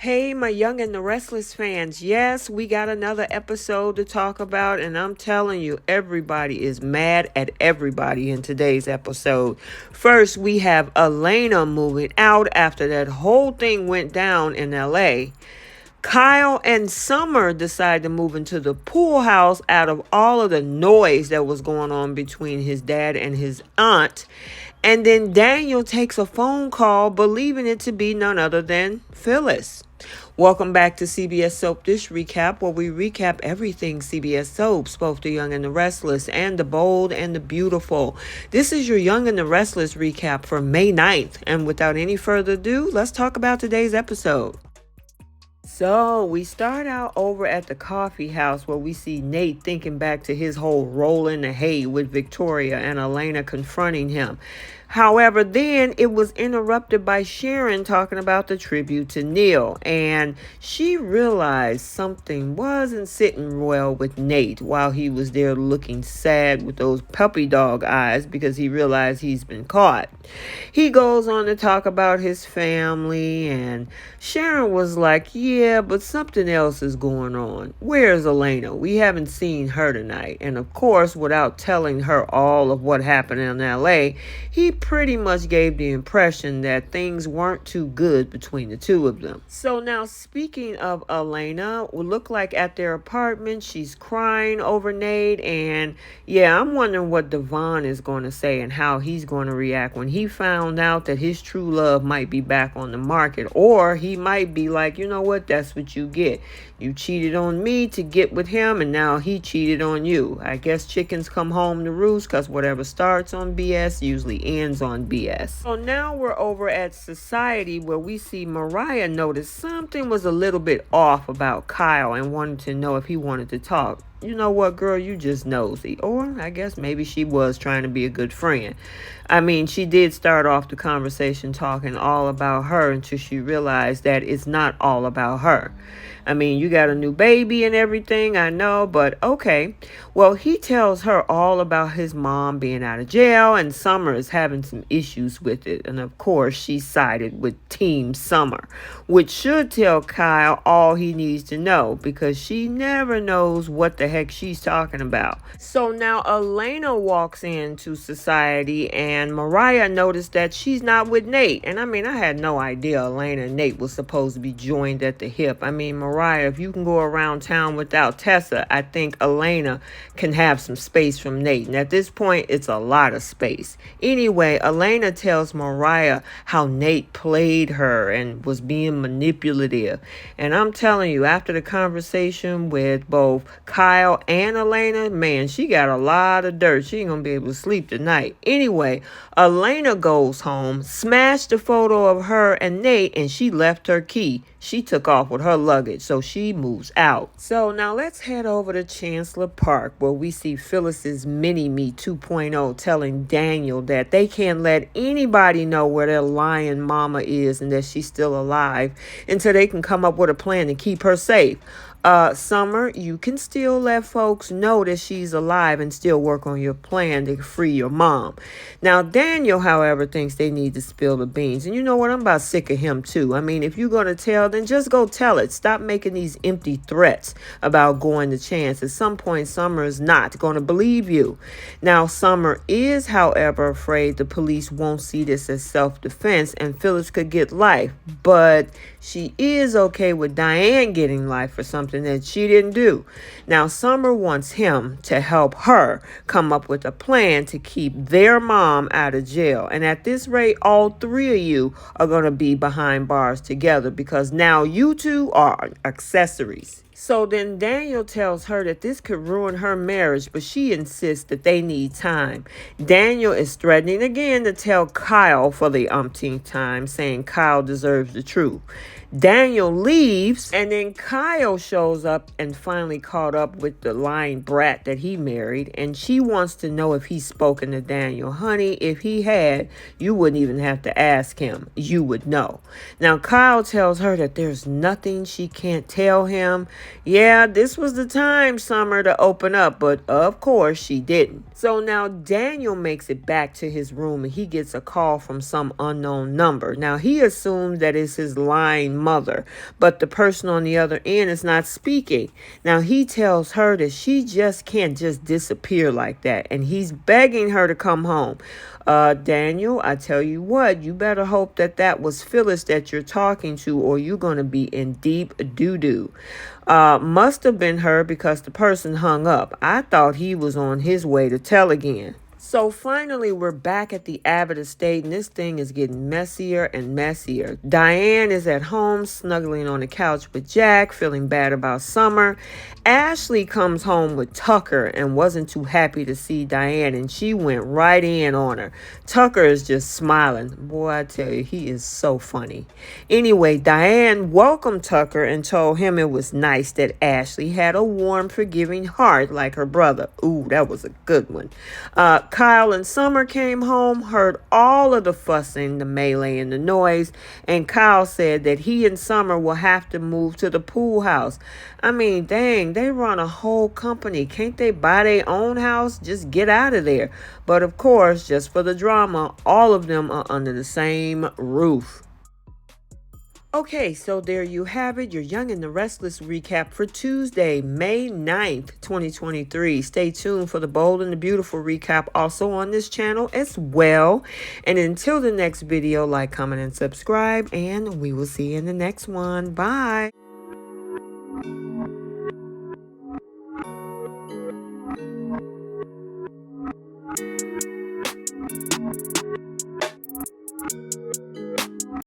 Hey, my Young and the Restless fans. Yes, we got another episode to talk about, and I'm telling you, everybody is mad at everybody in today's episode. First, we have Elena moving out after that whole thing went down in LA. Kyle and Summer decide to move into the pool house out of all of the noise that was going on between his dad and his aunt. And then Daniel takes a phone call, believing it to be none other than Phyllis. Welcome back to CBS Soap Dish Recap, where we recap everything CBS Soaps, both the young and the restless, and the bold and the beautiful. This is your Young and the Restless recap for May 9th. And without any further ado, let's talk about today's episode. So we start out over at the coffee house where we see Nate thinking back to his whole roll in the hay with Victoria and Elena confronting him. However, then it was interrupted by Sharon talking about the tribute to Neil, and she realized something wasn't sitting well with Nate while he was there looking sad with those puppy dog eyes because he realized he's been caught. He goes on to talk about his family, and Sharon was like, yeah, but something else is going on. Where's Elena? We haven't seen her tonight. And of course, without telling her all of what happened in LA, he pretty much gave the impression that things weren't too good between the two of them. So now, speaking of Elena, we look like at their apartment, she's crying over Nate, and yeah, I'm wondering what Devon is going to say and how he's going to react when he found out that his true love might be back on the market, or he might be like, you know what, that's what you get. You cheated on me to get with him, and now he cheated on you. I guess chickens come home to roost, because whatever starts on BS usually ends on BS. So now we're over at Society, where we see Mariah notice something was a little bit off about Kyle and wanted to know if he wanted to talk. You know what, girl, you just nosy. Or I guess maybe she was trying to be a good friend. I mean, she did start off the conversation talking all about her until she realized that it's not all about her. I mean, you got a new baby and everything, I know, but okay. Well, he tells her all about his mom being out of jail, and Summer is having some issues with it. And of course, she sided with Team Summer, which should tell Kyle all he needs to know, because she never knows what the heck she's talking about. So now Elena walks into Society, and Mariah noticed that she's not with Nate. And I mean, I had no idea Elena and Nate was supposed to be joined at the hip. I mean, Mariah, if you can go around town without Tessa, I think Elena can have some space from Nate. And at this point, it's a lot of space. Anyway, Elena tells Mariah how Nate played her and was being manipulative. And I'm telling you, after the conversation with both Kyle and Elena, man, she got a lot of dirt. She ain't gonna be able to sleep tonight. Anyway, Elena goes home, smashed the photo of her and Nate, and she left her key. She took off with her luggage, so she moves out. So now let's head over to Chancellor Park, where we see Phyllis's Mini-Me 2.0 telling Daniel that they can't let anybody know where their lying mama is and that she's still alive until they can come up with a plan to keep her safe. Summer, you can still let folks know that she's alive and still work on your plan to free your mom. Now, Daniel, however, thinks they need to spill the beans. And you know what? I'm about sick of him, too. I mean, if you're going to tell, then just go tell it. Stop making these empty threats about going to Chance. At some point, Summer is not going to believe you. Now, Summer is, however, afraid the police won't see this as self-defense and Phyllis could get life. But she is okay with Diane getting life for something that she didn't do. Now, Summer wants him to help her come up with a plan to keep their mom out of jail. And at this rate, all three of you are going to be behind bars together, because now you two are accessories. So then Daniel tells her that this could ruin her marriage, but she insists that they need time. Daniel is threatening again to tell Kyle for the umpteenth time, saying Kyle deserves the truth. Daniel leaves, and then Kyle shows up and finally caught up with the lying brat that he married, and she wants to know if he's spoken to Daniel. Honey, if he had, you wouldn't even have to ask him. You would know. Now, Kyle tells her that there's nothing she can't tell him, Yeah, this was the time, Summer, to open up, but of course she didn't. So now Daniel makes it back to his room and he gets a call from some unknown number. Now he assumes that it's his lying mother, but the person on the other end is not speaking. Now he tells her that she just can't just disappear like that, and he's begging her to come home. Daniel, I tell you what, you better hope that that was Phyllis that you're talking to, or you're going to be in deep doo-doo. Must have been her because the person hung up. I thought he was on his way to tell again. So finally, we're back at the Abbott estate, and this thing is getting messier and messier. Diane is at home, snuggling on the couch with Jack, feeling bad about Summer. Ashley comes home with Tucker and wasn't too happy to see Diane, and she went right in on her. Tucker is just smiling. Boy, I tell you, he is so funny. Anyway, Diane welcomed Tucker and told him it was nice that Ashley had a warm, forgiving heart like her brother. Ooh, that was a good one. Kyle and Summer came home, heard all of the fussing, the melee, and the noise, and Kyle said that he and Summer will have to move to the pool house. I mean, dang, they run a whole company. Can't they buy their own house? Just get out of there. But of course, just for the drama, all of them are under the same roof. Okay, so there you have it, your Young and the Restless recap for Tuesday, May 9th, 2023. Stay tuned for the Bold and the Beautiful recap also on this channel as well. And until the next video, like, comment, and subscribe, and we will see you in the next one. Bye.